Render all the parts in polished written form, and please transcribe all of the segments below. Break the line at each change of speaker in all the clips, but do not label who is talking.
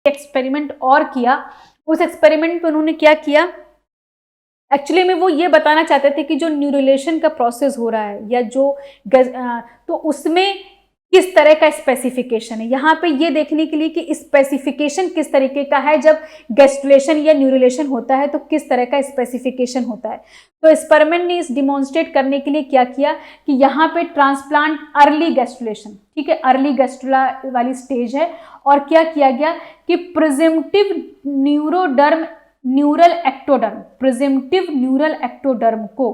Experiment और किया। उस एक्सपेरिमेंट में उन्होंने क्या किया, एक्चुअली में वो ये बताना चाहते थे कि जो न्यूरलेशन का प्रोसेस हो रहा है या जो तो उसमें किस तरह का स्पेसिफिकेशन है। यहाँ पे ये देखने के लिए कि स्पेसिफिकेशन किस तरीके का है, जब गैस्ट्रुलेशन या न्यूरलेशन होता है तो किस तरह का स्पेसिफिकेशन होता है। तो स्परमैन ने इस डिमॉन्स्ट्रेट करने के लिए क्या किया कि यहाँ पे ट्रांसप्लांट अर्ली गैस्ट्रुलेशन, ठीक है, अर्ली गैस्ट्रुला वाली स्टेज है, और क्या किया गया कि प्रिजिम्टिव न्यूरल एक्टोडर्म को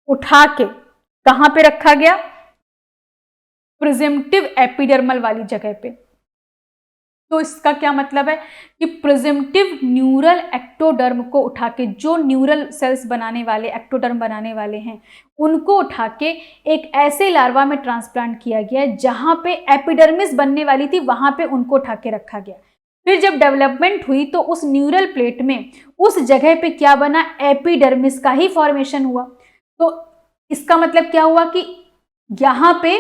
उठा के कहाँ पे रखा गया, प्रिजिम्टिव एपिडर्मल वाली जगह पे। तो इसका क्या मतलब है कि प्रिजिम्टिव न्यूरल एक्टोडर्म को उठा के, जो न्यूरल सेल्स बनाने वाले, एक्टोडर्म बनाने वाले हैं, उनको उठा के एक ऐसे लार्वा में ट्रांसप्लांट किया गया जहां पे एपिडर्मिस बनने वाली थी, वहां पे उनको उठा के रखा गया। फिर जब डेवलपमेंट हुई तो उस न्यूरल प्लेट में उस जगह पे क्या बना, एपिडर्मिस का ही फॉर्मेशन हुआ। तो इसका मतलब क्या हुआ कि यहाँ पे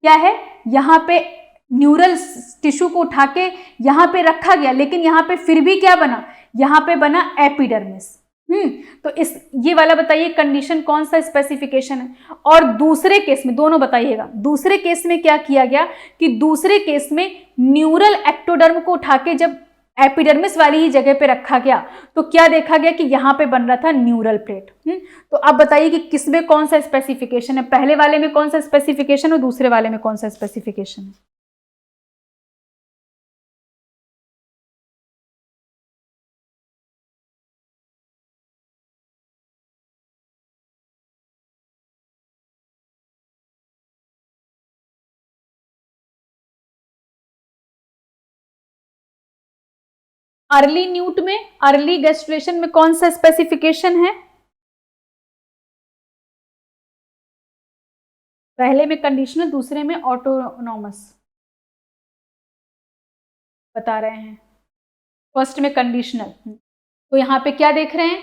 क्या है, यहाँ पे न्यूरल टिश्यू को उठा के यहाँ पे रखा गया, लेकिन यहाँ पे फिर भी क्या बना, यहाँ पे बना एपिडर्मिस। तो इस ये वाला बताइए कंडीशन कौन सा स्पेसिफिकेशन है। और दूसरे केस में, दोनों बताइएगा, दूसरे केस में क्या किया गया कि दूसरे केस में न्यूरल एक्टोडर्म को उठा के जब एपिडर्मिस वाली ही जगह पे रखा गया तो क्या देखा गया कि यहाँ पे बन रहा था न्यूरल प्लेट। तो अब बताइए कि किसमें कौन सा स्पेसिफिकेशन है, पहले वाले में कौन सा स्पेसिफिकेशन और दूसरे वाले में कौन सा स्पेसिफिकेशन है। अर्ली न्यूट में, अर्ली गैस्ट्रुलेशन में कौन सा स्पेसिफिकेशन है, पहले में कंडीशनल, दूसरे में ऑटोनॉमस बता रहे हैं, फर्स्ट में कंडीशनल। तो यहाँ पे क्या देख रहे हैं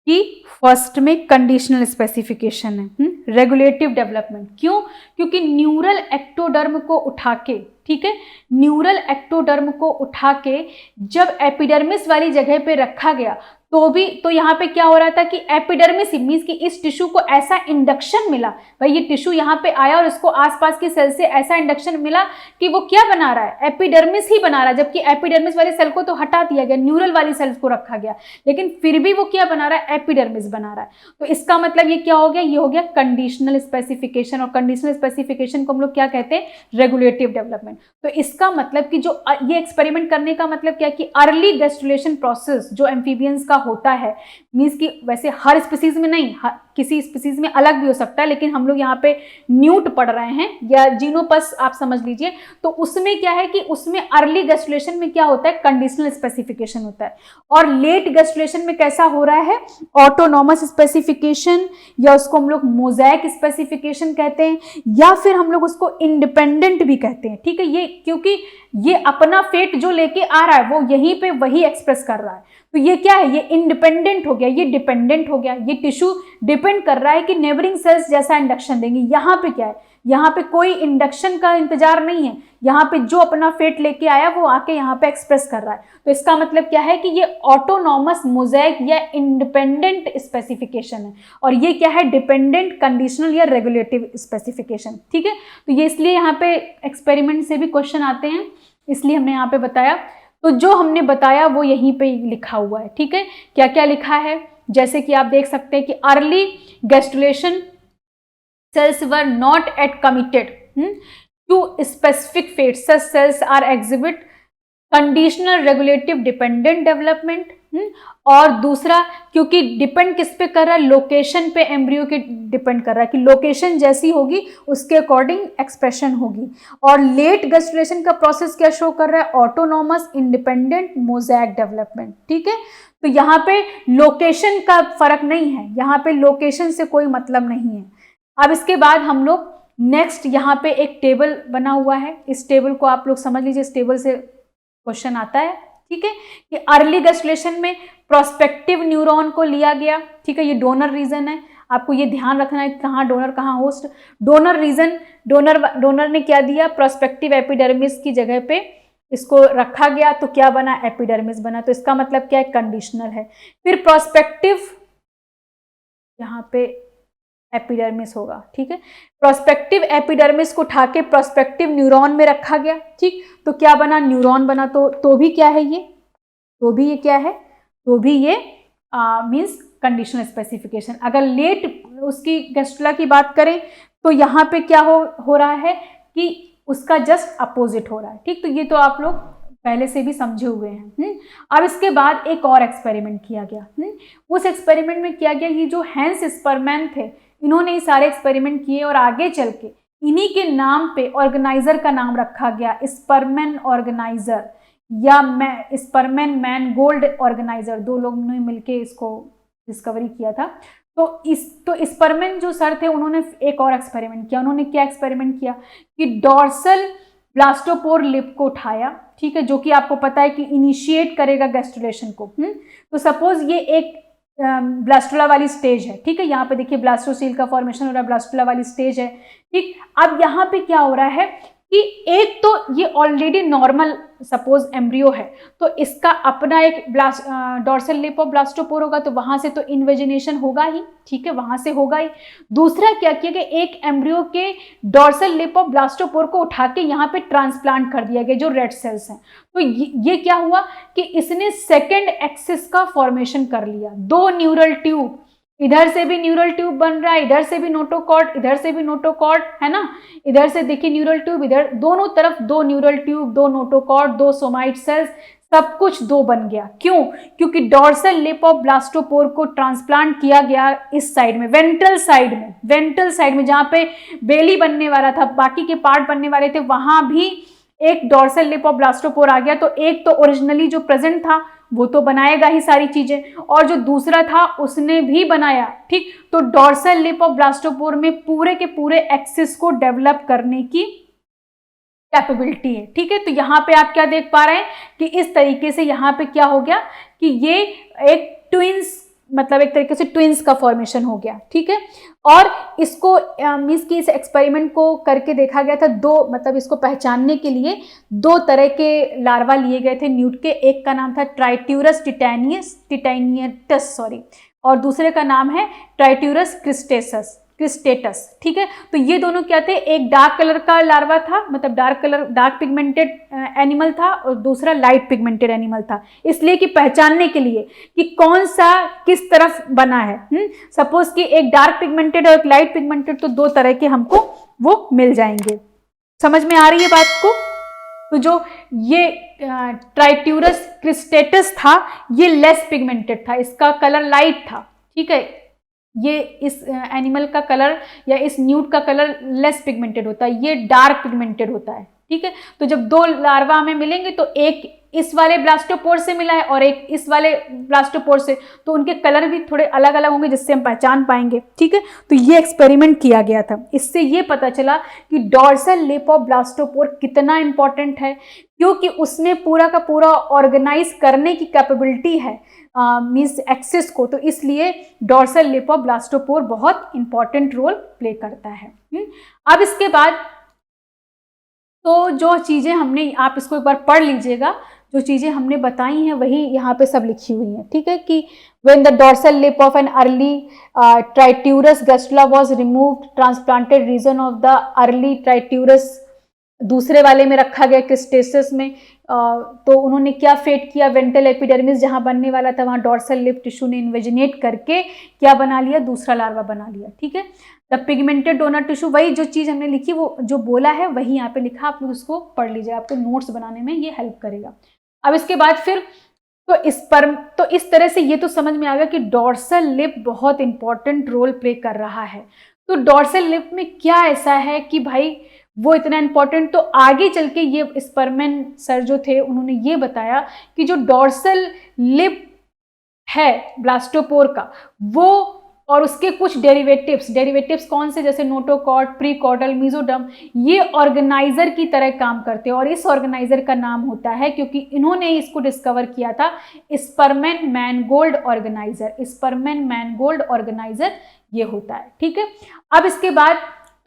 कि फर्स्ट में कंडीशनल स्पेसिफिकेशन है, रेगुलेटिव डेवलपमेंट। क्यों, क्योंकि न्यूरल एक्टोडर्म को उठा के, ठीक है, न्यूरल एक्टोडर्म को उठा के जब एपिडर्मिस वाली जगह पे रखा गया तो यहाँ पे क्या हो रहा था कि एपिडर्मिस मींस कि इस टिश्यू को ऐसा इंडक्शन मिला, भाई ये टिश्यू यहाँ पे आया और इसको आसपास की सेल से ऐसा इंडक्शन मिला कि वो क्या बना रहा है, एपिडर्मिस ही बना रहा है, जबकि एपिडर्मिस वाली सेल को तो हटा दिया गया, न्यूरल वाली सेल्स को रखा गया, लेकिन फिर भी वो क्या बना रहा है, एपिडर्मिस बना रहा है। तो इसका मतलब ये क्या हो गया, ये हो गया कंडीशनल स्पेसिफिकेशन, और कंडीशनल स्पेसिफिकेशन को हम लोग क्या कहते हैं, रेगुलेटिव डेवलपमेंट। तो इसका मतलब कि जो ये एक्सपेरिमेंट करने का मतलब क्या कि अर्ली गैस्ट्रुलेशन प्रोसेस जो एम्फीबियंस का होता है, मींस कि वैसे हर स्पीसीज में नहीं, किसी स्पीसीज में अलग भी हो सकता है, लेकिन हम लोग यहाँ पे न्यूट पढ़ रहे हैं या जीनोपस आप समझ लीजिए, तो उसमें क्या है कि उसमें अर्ली गैस्ट्रुलेशन में क्या होता है, कंडीशनल स्पेसिफिकेशन होता है, और लेट गैस्ट्रुलेशन में कैसा हो रहा है, ऑटोनॉमस स्पेसिफिकेशन, या उसको हम लोग मोज़ेक स्पेसिफिकेशन कहते हैं, या फिर हम लोग उसको इंडिपेंडेंट भी कहते हैं। ठीक है, ये क्योंकि ये अपना फेट जो लेके आ रहा है वो यहीं पे वही एक्सप्रेस कर रहा है, तो ये क्या है, ये इंडिपेंडेंट हो गया, ये डिपेंडेंट हो गया, ये टिश्यू डिपेंड कर रहा है कि नेबरिंग सेल्स जैसा इंडक्शन देंगे। यहाँ पे क्या है, यहाँ पे कोई इंडक्शन का इंतजार नहीं है, यहाँ पे जो अपना फेट लेके आया वो आके यहाँ पे एक्सप्रेस कर रहा है। तो इसका मतलब क्या है कि ये ऑटोनॉमस मोज़ेक या इंडिपेंडेंट स्पेसिफिकेशन है, और ये क्या है, डिपेंडेंट कंडीशनल या रेगुलेटिव स्पेसिफिकेशन। ठीक है, तो ये इसलिए यहाँ पे एक्सपेरिमेंट से भी क्वेश्चन आते हैं, इसलिए हमने यहाँ पे बताया। तो जो हमने बताया वो यहीं पे लिखा हुआ है। ठीक है, क्या क्या लिखा है, जैसे कि आप देख सकते हैं कि early gastrulation cells were not yet committed to specific fates. Such cells are exhibit conditional regulative dependent development. और दूसरा, क्योंकि डिपेंड किस पे कर रहा है, लोकेशन पे एम्ब्रियो के डिपेंड कर रहा है कि लोकेशन जैसी होगी उसके अकॉर्डिंग एक्सप्रेशन होगी। और लेट गैस्ट्रुलेशन का प्रोसेस क्या शो कर रहा है, ऑटोनॉमस इंडिपेंडेंट मोज़ेक डेवलपमेंट। ठीक है, तो यहाँ पे लोकेशन का फर्क नहीं है, यहाँ पे लोकेशन से कोई मतलब नहीं है। अब इसके बाद हम लोग नेक्स्ट यहाँ पे एक टेबल बना हुआ है, इस टेबल को आप लोग समझ लीजिए, इस टेबल से क्वेश्चन आता है। ठीक है, कि अर्ली गैस्ट्रुलेशन में प्रोस्पेक्टिव न्यूरॉन को लिया गया। ठीक है, ये डोनर रीजन है, आपको ये ध्यान रखना है कहाँ डोनर कहाँ होस्ट। डोनर रीजन, डोनर ने क्या दिया, प्रोस्पेक्टिव एपिडर्मिस की जगह पे इसको रखा गया तो क्या बना, एपिडर्मिस बना। तो इसका मतलब क्या है, कंडीशनल है। फिर प्रोस्पेक्टिव, यहाँ पे एपिडर्मिस होगा, ठीक है। प्रोस्पेक्टिव एपिडर्मिस को उठा के प्रोस्पेक्टिव न्यूरॉन में रखा गया, ठीक, तो क्या बना, न्यूरॉन बना। तो भी क्या है ये, तो भी ये क्या है, तो भी ये मीन्स कंडीशनल स्पेसिफिकेशन। अगर लेट उसकी गैस्ट्रुला की बात करें तो यहाँ पे क्या हो रहा है कि उसका जस्ट अपोजिट हो रहा है, ठीक। तो ये तो आप लोग पहले से भी समझे हुए हैं। अब इसके बाद एक और एक्सपेरिमेंट किया गया। उस एक्सपेरिमेंट में किया गया, ये जो हैंस स्परमैन थे, इन्होंने ये सारे एक्सपेरिमेंट किए और आगे चल के इन्हीं के नाम पे ऑर्गेनाइजर का नाम रखा गया, स्परमैन ऑर्गेनाइजर या स्परमैन मैनगोल्ड ऑर्गेनाइजर। दो लोगों ने मिलके इसको डिस्कवरी किया था। तो स्परमैन जो सर थे, उन्होंने एक और एक्सपेरिमेंट किया। उन्होंने क्या एक्सपेरिमेंट किया कि डॉर्सल ब्लास्टोपोर लिप को उठाया, ठीक है, जो कि आपको पता है कि इनिशिएट करेगा गैस्ट्रुलेशन को। तो सपोज ये एक ब्लास्टुला वाली स्टेज है, ठीक है। यहाँ पे देखिए ब्लास्टोसील का फॉर्मेशन हो रहा है, ब्लास्टुला वाली स्टेज है, ठीक। अब यहाँ पे क्या हो रहा है कि एक तो ये ऑलरेडी नॉर्मल सपोज एम्ब्रियो है, तो इसका अपना एक डॉर्सल लिप ऑफ ब्लास्टोपोर होगा, तो वहां से तो इन्वेजिनेशन होगा ही, ठीक है, वहां से होगा ही। दूसरा क्या किया कि एक एम्ब्रियो के डॉर्सल लिप ऑफ ब्लास्टोपोर को उठा के यहाँ पे ट्रांसप्लांट कर दिया गया, जो रेड सेल्स हैं। तो ये क्या हुआ कि इसने सेकेंड एक्सिस का फॉर्मेशन कर लिया। दो न्यूरल ट्यूब, इधर से भी न्यूरल ट्यूब बन रहा है, इधर से भी नोटोकॉर्ड, इधर से भी नोटोकॉर्ड, है ना। इधर से देखिए न्यूरल ट्यूब, इधर दोनों तरफ दो न्यूरल ट्यूब, दो नोटोकॉर्ड, दो सोमाइट सेल्स, सब कुछ दो बन गया। क्यों? क्योंकि डॉर्सल लिप ऑफ ब्लास्टोपोर को ट्रांसप्लांट किया गया इस साइड में, वेंट्रल साइड में जहां पे बेली बनने वाला था, बाकी के पार्ट बनने वाले थे, वहां भी एक डॉर्सल लिप ऑफ ब्लास्टोपोर आ गया। तो एक तो ओरिजिनली जो प्रेजेंट था वो तो बनाएगा ही सारी चीजें, और जो दूसरा था उसने भी बनाया, ठीक। तो डॉर्सल लिप ऑफ ब्लास्टोपोर में पूरे के पूरे एक्सिस को डेवलप करने की कैपेबिलिटी है, ठीक है। तो यहाँ पे आप क्या देख पा रहे हैं कि इस तरीके से यहाँ पे क्या हो गया कि ये एक ट्विंस, मतलब एक तरीके से ट्विंस का फॉर्मेशन हो गया, ठीक है। और इसको मीन्स की इस एक्सपेरिमेंट को करके देखा गया था, दो मतलब इसको पहचानने के लिए दो तरह के लार्वा लिए गए थे न्यूट के। एक का नाम था ट्राइट्यूरस टिटैनियटस सॉरी, और दूसरे का नाम है ट्राइट्यूरस क्रिस्टेटस, ठीक है। तो ये दोनों क्या थे, एक डार्क कलर का लार्वा था, मतलब डार्क पिगमेंटेड एनिमल था, और दूसरा लाइट पिगमेंटेड एनिमल था, इसलिए कि पहचानने के लिए कि कौन सा किस तरफ बना है। सपोज कि एक डार्क पिगमेंटेड और एक लाइट पिगमेंटेड, तो दो तरह के हमको वो मिल जाएंगे। समझ में आ रही है बात को? तो जो ये ट्राइट्यूरस क्रिस्टेटस था, ये लेस पिगमेंटेड था, इसका कलर लाइट था, ठीक है। ये इस एनिमल का कलर या इस न्यूट का कलर लेस पिगमेंटेड होता है, ये डार्क पिगमेंटेड होता है, ठीक है। तो जब दो लार्वा हमें मिलेंगे, तो एक इस वाले ब्लास्टोपोर से मिला है और एक इस वाले ब्लास्टोपोर से, तो उनके कलर भी थोड़े अलग अलग होंगे, जिससे हम पहचान पाएंगे, ठीक है। तो ये एक्सपेरिमेंट किया गया था। इससे ये पता चला कि डॉर्सल लिप ऑफ ब्लास्टोपोर कितना इंपॉर्टेंट है, क्योंकि उसमें पूरा का पूरा ऑर्गेनाइज करने की कैपेबिलिटी है मीन्स एक्सिस को, तो इसलिए डॉर्सल लिप ऑफ ब्लास्टोपोर बहुत इंपॉर्टेंट रोल प्ले करता है। अब इसके बाद तो जो चीज़ें हमने, आप इसको एक बार पढ़ लीजिएगा, जो चीज़ें हमने बताई हैं वही यहाँ पे सब लिखी हुई हैं, ठीक है। कि when the dorsal lip of an early Triturus gastrula was removed, transplanted region of the early Triturus दूसरे वाले में रखा गया क्रिस्टेसस में, तो उन्होंने क्या फेट किया, वेंट्रल एपिडर्मिस जहाँ बनने वाला था वहाँ डॉर्सल लिप टिश्यू ने इन्वेजिनेट करके क्या बना लिया, दूसरा लार्वा बना लिया, ठीक है। द पिगमेंटेड डोनर टिश्यू, वही जो चीज़ हमने लिखी वो जो बोला है वही यहाँ पे लिखा, आप लोग उसको पढ़ लीजिए, आपको नोट्स बनाने में ये हेल्प करेगा। अब इसके बाद फिर तो इस तरह से ये तो समझ में आ गया कि डॉर्सल लिप बहुत इंपॉर्टेंट रोल प्ले कर रहा है। तो डॉर्सल लिप में क्या ऐसा है कि भाई वो इतना इंपॉर्टेंट, तो आगे चल के ये स्परमैन सर जो थे उन्होंने ये बताया कि जो डॉर्सल लिप है ब्लास्टोपोर का, वो और उसके कुछ डेरिवेटिव्स कौन से, जैसे नोटोकॉर्ड, प्रीकॉर्डल, मीजोडर्म, ये ऑर्गेनाइजर की तरह काम करते हैं। और इस ऑर्गेनाइजर का नाम होता है, क्योंकि इन्होंने इसको डिस्कवर किया था, स्परमैन मैनगोल्ड ऑर्गेनाइजर। स्परमैन मैनगोल्ड ऑर्गेनाइजर ये होता है, ठीक है। अब इसके बाद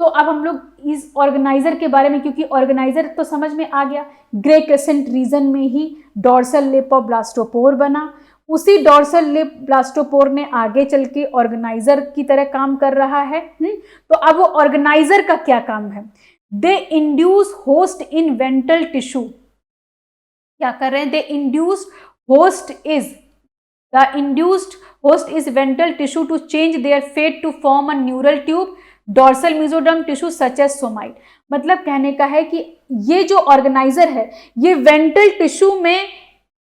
तो अब हम लोग इस ऑर्गेनाइजर के बारे में, क्योंकि ऑर्गेनाइजर तो समझ में आ गया, ग्रे क्रेसेंट रीजन में ही डोर्सल लिप ऑफ ब्लास्टोपोर बना, उसी डोर्सल लिप ब्लास्टोपोर ने आगे चल के ऑर्गेनाइजर की तरह काम कर रहा है। तो अब वो ऑर्गेनाइजर का क्या काम है? They induce host in ventral tissue, क्या कर रहे हैं? They induced host is the induced host is ventral tissue to change their fate to form a neural tube dorsal mesoderm tissue such as somite. मतलब कहने का है कि ये जो ऑर्गेनाइजर है ये वेंट्रल टिश्यू में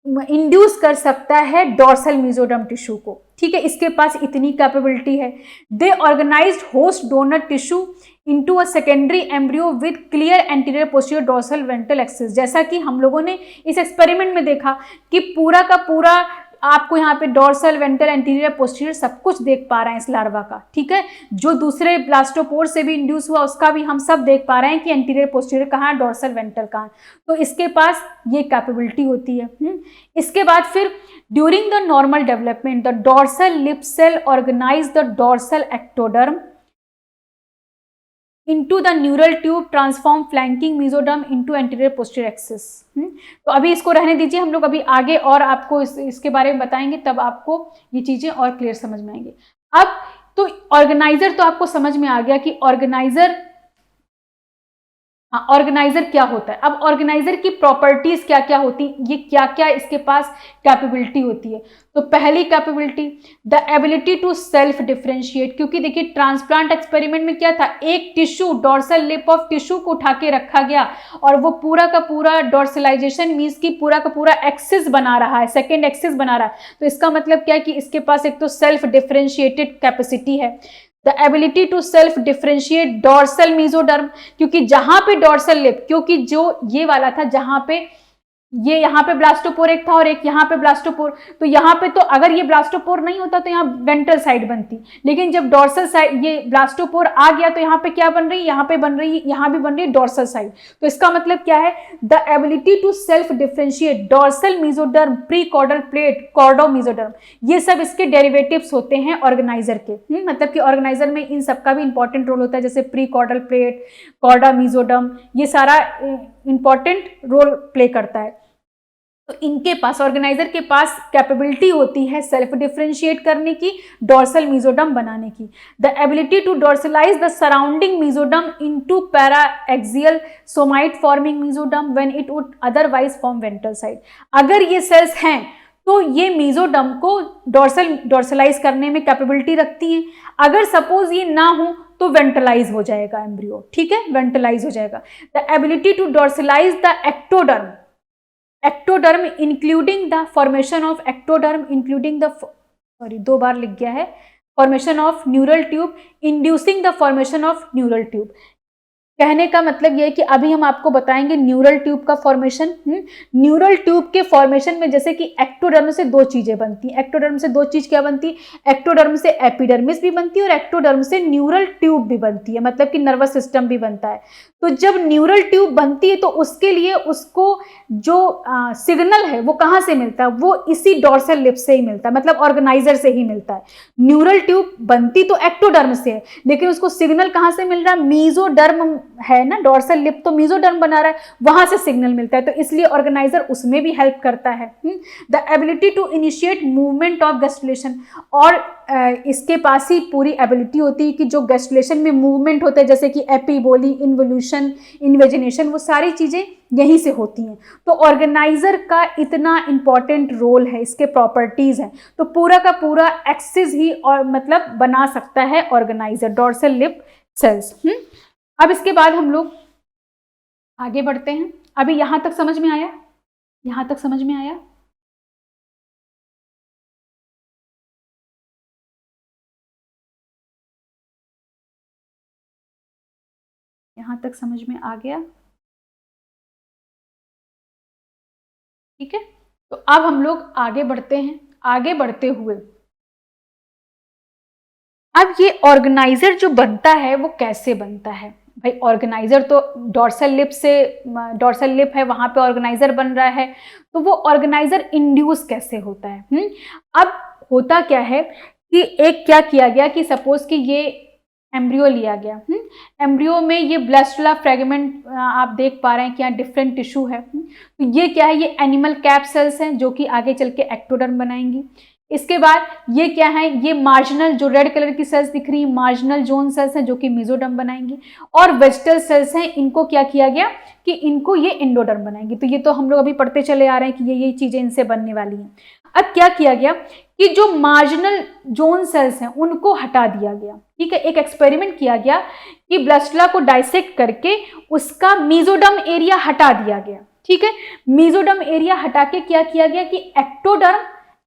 इंड्यूस कर सकता है डोर्सल मेसोडर्म टिश्यू को, ठीक है, इसके पास इतनी कैपेबिलिटी है। They organised host donor tissue into a secondary embryo with clear anterior posterior dorsal ventral axis. जैसा कि हम लोगों ने इस एक्सपेरिमेंट में देखा कि पूरा का पूरा आपको यहाँ पे डोर्सल वेंट्रल एंटीरियर पोस्टीरियर सब कुछ देख पा रहे हैं इस लार्वा का, ठीक है। जो दूसरे ब्लास्टोपोर से भी इंड्यूस हुआ उसका भी हम सब देख पा रहे हैं कि एंटीरियर पोस्टीरियर कहाँ है, डोर्सल वेंट्रल कहाँ है, तो इसके पास ये कैपेबिलिटी होती है। इसके बाद फिर during the normal development the dorsal lip cell organize the dorsal ectoderm into the neural tube transform flanking mesoderm into anterior posterior axis। तो अभी इसको रहने दीजिए, हम लोग अभी आगे और आपको इसके बारे में बताएंगे, तब आपको ये चीजें और क्लियर समझ में आएंगी। अब तो ऑर्गेनाइजर तो आपको समझ में आ गया कि ऑर्गेनाइजर, हाँ, ऑर्गेनाइजर क्या होता है। अब ऑर्गेनाइजर की प्रॉपर्टीज क्या क्या होती, ये क्या क्या इसके पास कैपेबिलिटी होती है। तो पहली capability the ability to self differentiate, क्योंकि देखिए ट्रांसप्लांट एक्सपेरिमेंट में क्या था, एक tissue dorsal lip of tissue को उठा के रखा गया और वो पूरा का पूरा डोर्सलाइजेशन मीन्स की पूरा का पूरा एक्सिस बना रहा है, सेकेंड एक्सिस बना रहा है। तो इसका मतलब क्या है कि इसके पास एक तो सेल्फ डिफरेंशिएटेड कैपेसिटी है। The ability to self differentiate dorsal mesoderm, क्योंकि जहां पे डोर्सल लिप, क्योंकि जो ये वाला था जहां पे ये यहाँ पे ब्लास्टोपोर एक था और एक यहाँ पे ब्लास्टोपोर, तो यहाँ पे तो अगर ये ब्लास्टोपोर नहीं होता तो यहाँ वेंट्रल साइड बनती, लेकिन जब डोर्सल साइड ये ब्लास्टोपोर आ गया तो यहाँ पे क्या बन रही है, यहाँ पे बन रही है, यहाँ भी बन रही है डोर्सल साइड। तो इसका मतलब क्या है, the ability to self differentiate dorsal mesoderm pre chordal plate chordamesoderm, ये सब इसके डेरिवेटिव्स होते हैं ऑर्गेनाइजर के। मतलब कि ऑर्गेनाइजर में इन सबका भी इंपॉर्टेंट रोल होता है, जैसे pre chordal plate, chorda mesoderm, ये सारा इंपॉर्टेंट रोल प्ले करता है। तो इनके पास, ऑर्गेनाइजर के पास कैपेबिलिटी होती है सेल्फ डिफरेंशिएट करने की, डोर्सल मेसोडर्म बनाने की। The ability to dorsalise the surrounding mesoderm into paraxial somite forming mesoderm when it would otherwise form ventral side. अगर ये सेल्स हैं तो ये मेसोडर्म को डोर्सलाइज करने में कैपेबिलिटी रखती हैं। अगर सपोज ये ना हो तो वेंट्रलाइज हो जाएगा एम्ब्रियो, ठीक है, वेंट्रलाइज हो जाएगा। The ability to dorsalise the ectoderm, ectoderm including the formation of ectoderm including the, sorry दो बार लिख गया है, formation of neural tube inducing the formation of neural tube. कहने का मतलब यह है कि अभी हम आपको बताएंगे न्यूरल ट्यूब का फॉर्मेशन। न्यूरल ट्यूब के फॉर्मेशन में जैसे कि एक्टोडर्म से दो चीजें बनती हैं, एक्टोडर्म से दो चीज क्या बनती है, एक्टोडर्म से एपिडर्मिस भी बनती है और एक्टोडर्म से न्यूरल ट्यूब भी बनती है, मतलब कि नर्वस सिस्टम भी बनता है। तो जब न्यूरल ट्यूब बनती है तो उसके लिए उसको जो सिग्नल है वो कहाँ से मिलता है, वो इसी डोर्सल लिप से ही मिलता है, मतलब ऑर्गेनाइजर से ही मिलता है। न्यूरल ट्यूब बनती तो एक्टोडर्म से है, लेकिन उसको सिग्नल कहाँ से मिल रहा है, मेसोडर्म है ना, डोर्सल लिप तो मेसोडर्म बना रहा है, वहां से सिग्नल मिलता है, तो इसलिए ऑर्गेनाइजर उसमें भी हेल्प करता है। The ability to initiate movement of gastrulation, और इसके पास ही पूरी एबिलिटी होती है कि जो गैस्ट्रुलेशन में मूवमेंट होते हैं जैसे कि एपीबोली, इन्वोल्यूशन, इन्वेजिनेशन, वो सारी चीजें यहीं से होती हैं। तो ऑर्गेनाइजर का इतना इंपॉर्टेंट रोल है, इसके प्रॉपर्टीज हैं, तो पूरा का पूरा एक्सिस ही और मतलब बना सकता है ऑर्गेनाइजर, डोर्सल लिप सेल्स। अब इसके बाद हम लोग आगे बढ़ते हैं। अभी यहां तक समझ में आया, यहां तक समझ में आया, यहां तक समझ में आ गया, ठीक है। तो अब हम लोग आगे बढ़ते हैं। आगे बढ़ते हुए अब ये ऑर्गेनाइजर जो बनता है वो कैसे बनता है भाई, ऑर्गेनाइजर तो डोर्सल लिप से, डोर्सल लिप है वहां पे ऑर्गेनाइजर बन रहा है, तो वो ऑर्गेनाइजर इंड्यूस कैसे होता है। अब होता क्या है कि एक क्या किया गया कि सपोज कि ये एम्ब्रियो लिया गया। एम्ब्रियो में ये ब्लास्टुला फ्रेगमेंट आप देख पा रहे हैं कि यहाँ डिफरेंट टिश्यू है। तो ये क्या है, ये एनिमल कैप सेल्स हैं जो कि आगे चल के एक्टोडर्म बनाएंगी। इसके बाद ये क्या है, ये मार्जिनल जो रेड कलर की सेल्स दिख रही है मार्जिनल जोन सेल्स हैं जो कि मेसोडर्म बनाएंगी। और वेजिटल सेल्स हैं, इनको क्या किया गया कि इनको ये एंडोडर्म बनाएंगी। तो ये तो हम लोग अभी पढ़ते चले आ रहे हैं कि ये चीजें इनसे बनने वाली हैं। अब क्या किया गया कि जो मार्जिनल जोन सेल्स हैं उनको हटा दिया गया। ठीक है, एक एक्सपेरिमेंट किया गया कि ब्लास्टुला को डाइसेक्ट करके उसका मेसोडर्म एरिया हटा दिया गया। ठीक है, मेसोडर्म एरिया हटा के क्या किया गया कि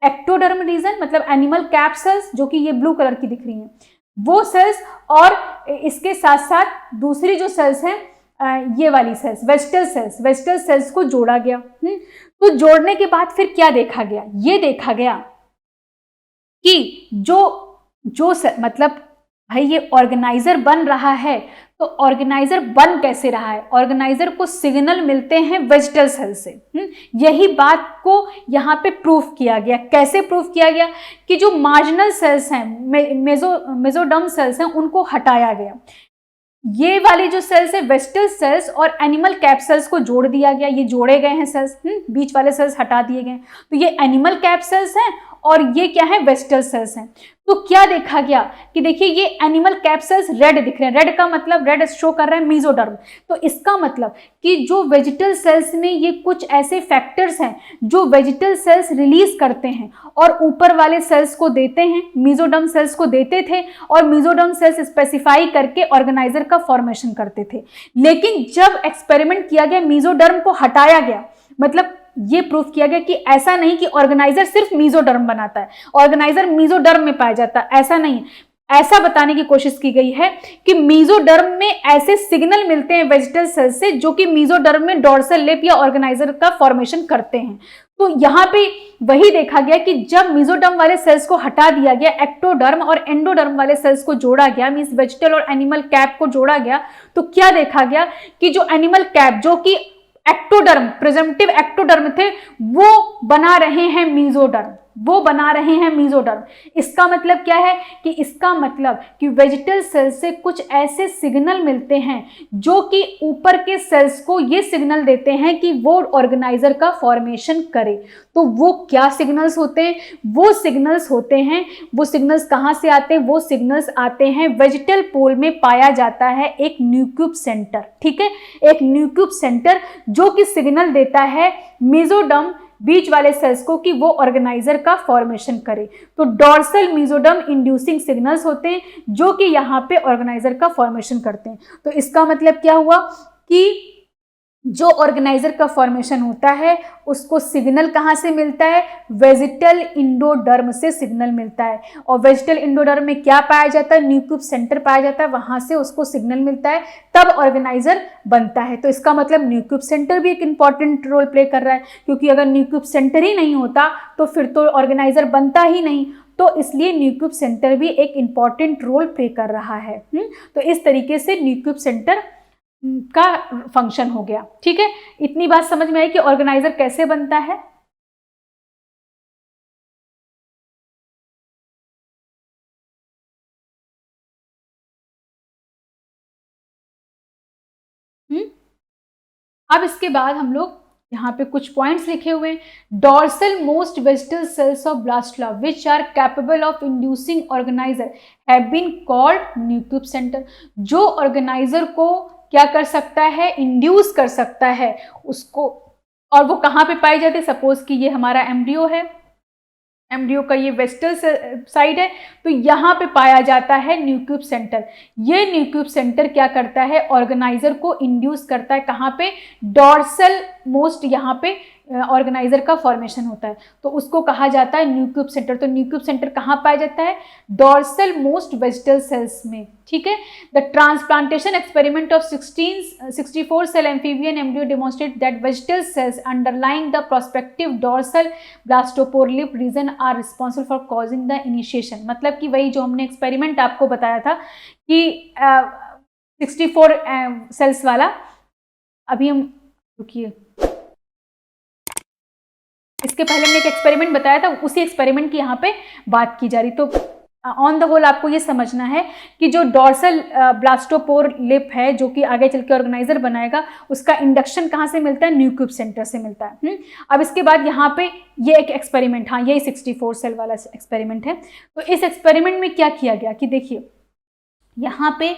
एक्टोडर्म रीजन मतलब एनिमल कैप सेल्स जो कि ये ब्लू कलर की दिख रही हैं वो सेल्स, और इसके साथ साथ दूसरी जो सेल्स हैं ये वाली सेल्स वेजिटल सेल्स को जोड़ा गया। तो जोड़ने के बाद फिर क्या देखा गया, ये देखा गया कि जो मतलब भाई ये ऑर्गेनाइजर बन रहा है, तो ऑर्गेनाइजर बन कैसे रहा है, ऑर्गेनाइजर को सिग्नल मिलते हैं वेजिटल सेल से। यही बात को यहाँ पे प्रूफ किया गया। कैसे प्रूफ किया गया कि जो मार्जिनल सेल्स हैं मेसोडर्म सेल्स हैं उनको हटाया गया। ये वाली जो सेल्स है वेजिटल सेल्स और एनिमल कैप सेल्स को जोड़ दिया गया। ये जोड़े गए हैं सेल्स, बीच वाले सेल्स हटा दिए गए। तो ये एनिमल कैप सेल्स हैं और ये क्या है, वेजिटल सेल्स हैं। तो क्या देखा गया कि देखिए ये एनिमल कैप सेल्स रेड दिख रहे हैं। रेड का मतलब रेड शो कर रहा है मेसोडर्म। तो इसका मतलब कि जो वेजिटल सेल्स में ये कुछ ऐसे फैक्टर्स हैं जो वेजिटल सेल्स रिलीज करते हैं और ऊपर वाले सेल्स को देते हैं, मेसोडर्म सेल्स को देते थे, और मेसोडर्म सेल्स स्पेसिफाई करके ऑर्गेनाइजर का फॉर्मेशन करते थे। लेकिन जब एक्सपेरिमेंट किया गया मेसोडर्म को हटाया गया, मतलब ये प्रूफ किया गया कि ऐसा नहीं कि ऑर्गेनाइजर सिर्फ मेसोडर्म बनाता है, ऑर्गेनाइजर मेसोडर्म में पाया जाता है, ऐसा नहीं। ऐसा बताने की कोशिश की गई है कि मेसोडर्म में ऐसे सिग्नल मिलते हैं वेजिटल सेल से जो कि मेसोडर्म में डोर्सल लिप या ऑर्गेनाइजर का फॉर्मेशन करते हैं। तो यहाँ पे वही देखा गया कि जब मेसोडर्म वाले सेल्स को हटा दिया गया, एक्टोडर्म और एंडोडर्म वाले सेल्स को जोड़ा गया, मींस वेजिटल और एनिमल कैप को जोड़ा गया, तो क्या देखा गया कि जो एनिमल कैप जो कि एक्टोडर्म प्रेजम्पटिव एक्टोडर्म थे वो बना रहे हैं मेसोडर्म, इसका मतलब क्या है कि इसका मतलब कि वेजिटल सेल से कुछ ऐसे सिग्नल मिलते हैं जो कि ऊपर के सेल्स को ये सिग्नल देते हैं कि वो ऑर्गेनाइजर का फॉर्मेशन करे। तो वो क्या सिग्नल्स होते हैं, वो सिग्नल्स कहां से आते हैं, वो सिग्नल्स आते हैं वेजिटल पोल में पाया जाता है एक न्यूक्लियस सेंटर। ठीक है, एक न्यूक्लियस सेंटर जो कि सिग्नल देता है मेसोडर्म बीच वाले सेल्स को कि वो ऑर्गेनाइजर का फॉर्मेशन करे। तो डोर्सल मेसोडर्म इंड्यूसिंग सिग्नल्स होते हैं जो कि यहाँ पे ऑर्गेनाइजर का फॉर्मेशन करते हैं। तो इसका मतलब क्या हुआ कि जो ऑर्गेनाइजर का फॉर्मेशन होता है उसको सिग्नल कहाँ से मिलता है, वेजिटल इंडोडर्म से सिग्नल मिलता है। और वेजिटल इंडोडर्म में क्या पाया जाता है, न्यूक्लियस सेंटर पाया जाता है, वहां से उसको सिग्नल मिलता है, तब ऑर्गेनाइजर बनता है। तो इसका मतलब न्यूक्लियस सेंटर भी एक इंपॉर्टेंट रोल प्ले कर रहा है, क्योंकि अगर न्यूक्लियस सेंटर ही नहीं होता तो फिर तो ऑर्गेनाइजर बनता ही नहीं। तो इसलिए न्यूक्लियस सेंटर भी एक इंपॉर्टेंट रोल प्ले कर रहा है। तो इस तरीके से न्यूक्लियस सेंटर का फंक्शन हो गया। ठीक है, इतनी बात समझ में आई कि ऑर्गेनाइजर कैसे बनता है। अब इसके बाद हम लोग यहाँ पे कुछ पॉइंट्स लिखे हुए हैं। Dorsal most vegetal cells of blastula which are capable of inducing organizer have been called nucleus center. जो ऑर्गेनाइजर को क्या कर सकता है, इंड्यूस कर सकता है उसको, और वो कहाँ पे पाई जाती है, सपोज कि ये हमारा एम्ब्रियो है, एम्ब्रियो का ये वेजिटल साइड है, तो यहाँ पे पाया जाता है न्यूक्लियस सेंटर। ये न्यूक्लियस सेंटर क्या करता है, ऑर्गेनाइजर को इंड्यूस करता है, कहाँ पे, डोर्सल मोस्ट, यहाँ पे ऑर्गेनाइजर का फॉर्मेशन होता है, तो उसको कहा जाता है न्यूक्लियस सेंटर। तो न्यूक्लियस सेंटर कहाँ पाया जाता है, डोर्सल मोस्ट वेजिटल सेल्स में। ठीक है, the transplantation experiment of 64 cell amphibian embryo demonstrate that vegetal cells underlying the prospective dorsal blastopore lip region are responsible for causing the initiation. मतलब कि वही जो हमने एक्सपेरिमेंट आपको बताया था कि 64 सेल्स वाला, अभी हम रुकिए, इसके पहले हमने एक एक्सपेरिमेंट बताया था, उसी एक्सपेरिमेंट की यहाँ पे बात की जा रही। तो ऑन द होल आपको ये समझना है कि जो डॉर्सल ब्लास्टोपोर लिप है जो कि आगे चल के ऑर्गेनाइजर बनाएगा, उसका इंडक्शन कहाँ से मिलता है? न्यूक्लियस सेंटर से मिलता है। अब इसके बाद यहाँ पे ये एक एक्सपेरिमेंट, हाँ यही 64 सेल वाला एक्सपेरिमेंट है। तो इस एक्सपेरिमेंट में क्या किया गया कि देखिए यहाँ पे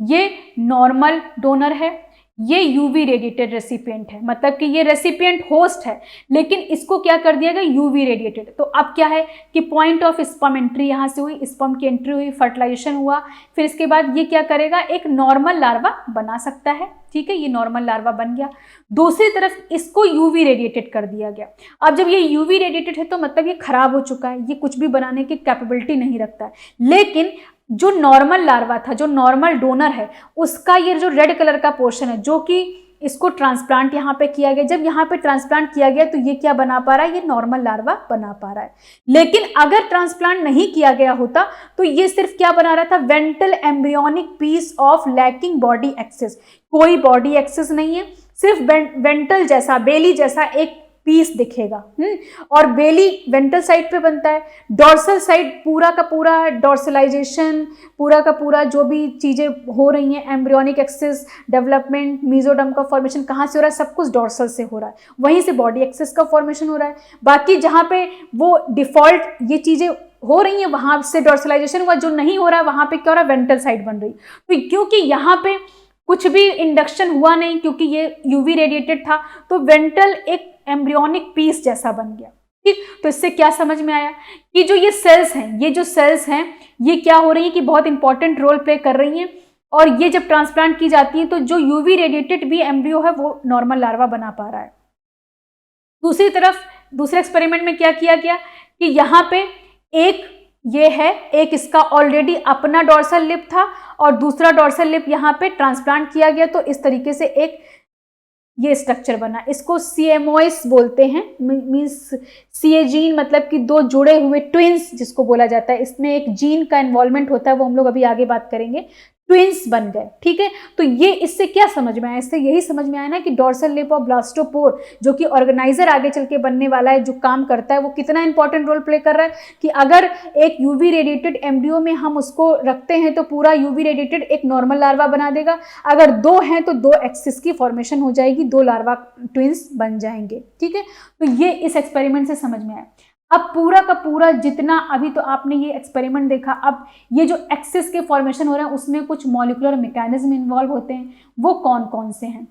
ये नॉर्मल डोनर है, ये यूवी रेडिएटेड रेसिपिएंट है, मतलब कि ये रेसिपिएंट होस्ट है, लेकिन इसको क्या कर दिया गया? UV radiated. तो अब क्या है कि पॉइंट ऑफ स्पर्म एंट्री यहाँ से हुई, स्पर्म की एंट्री हुई, फर्टिलाइजेशन हुआ, फिर इसके बाद ये क्या करेगा? एक नॉर्मल लार्वा बना सकता है, ठीक है, ये नॉर्मल लार्वा बन गया। दूसरी तरफ इसको यूवी रेडिएटेड कर दिया गया। अब जब ये यूवी रेडिएटेड है तो मतलब ये खराब हो चुका है, ये कुछ भी बनाने की कैपेबिलिटी नहीं रखता है, लेकिन जो नॉर्मल लार्वा था, जो नॉर्मल डोनर है, उसका ये जो रेड कलर का पोर्शन है जो कि इसको ट्रांसप्लांट यहाँ पे किया गया, जब यहाँ पे ट्रांसप्लांट किया गया तो ये क्या बना पा रहा है? ये नॉर्मल लार्वा बना पा रहा है। लेकिन अगर ट्रांसप्लांट नहीं किया गया होता तो ये सिर्फ क्या बना रहा था? Ventral embryonic piece of lacking body axes. कोई बॉडी एक्सेस नहीं है, सिर्फ वेंटल जैसा, बेली जैसा एक पीस दिखेगा। और बेली वेंटल साइड पे बनता है, डॉर्सल साइड पूरा का पूरा डॉर्सलाइजेशन, पूरा का पूरा जो भी चीजें हो रही हैं, एम्ब्रियोनिक एक्सिस डेवलपमेंट, मीजोडर्म का फॉर्मेशन कहाँ से हो रहा है? सब कुछ डॉर्सल से हो रहा है, वहीं से बॉडी एक्सिस का फॉर्मेशन हो रहा है। बाकी जहाँ पे वो डिफॉल्ट ये चीजें हो रही हैं वहां से डॉर्सलाइजेशन हुआ, जो नहीं हो रहा है वहां पे क्या हो रहा है? वेंटल साइड बन रही। तो क्योंकि यहाँ पे कुछ भी इंडक्शन हुआ नहीं, क्योंकि ये यूवी रेडिएटेड था, तो वेंट्रल एक एम्ब्रियोनिक पीस जैसा बन गया। ठीक, तो इससे क्या समझ में आया कि जो ये सेल्स हैं, ये जो सेल्स हैं ये क्या हो रही है कि बहुत इंपॉर्टेंट रोल प्ले कर रही हैं, और ये जब ट्रांसप्लांट की जाती है तो जो यूवी रेडिएटेड भी एम्ब्रियो है वो नॉर्मल लार्वा बना पा रहा है। दूसरी तरफ दूसरे एक्सपेरिमेंट में क्या किया गया कि यहाँ पे एक ये है, एक इसका ऑलरेडी अपना डॉर्सल लिप था और दूसरा डॉर्सल लिप यहाँ पे ट्रांसप्लांट किया गया, तो इस तरीके से एक ये स्ट्रक्चर बना। इसको सीएमओएस बोलते हैं, मीन्स सीए जीन, मतलब कि दो जुड़े हुए ट्विंस जिसको बोला जाता है। इसमें एक जीन का इन्वॉल्वमेंट होता है, वो हम लोग अभी आगे बात करेंगे। ट्विंस बन गए, ठीक है। तो ये इससे क्या समझ में आया? इससे यही समझ में आया ना कि डॉर्सल लिप ऑफ ब्लास्टोपोर जो कि ऑर्गेनाइजर आगे चल के बनने वाला है, जो काम करता है, वो कितना इंपॉर्टेंट रोल प्ले कर रहा है कि अगर एक यूवी रेडिएटेड एम्ब्रियो में हम उसको रखते हैं तो पूरा यूवी रेडिएटेड एक नॉर्मल लार्वा बना देगा। अगर दो हैं तो दो एक्सिस की फॉर्मेशन हो जाएगी, दो लार्वा ट्विंस बन जाएंगे, ठीक है। तो ये इस एक्सपेरिमेंट से समझ में आया। अब पूरा का पूरा जितना अभी तो आपने ये एक्सपेरिमेंट देखा, अब ये जो एक्सिस के फॉर्मेशन हो रहा है उसमें कुछ मॉलिक्यूलर मैकेनिज्म इन्वॉल्व होते हैं, वो कौन कौन से हैं?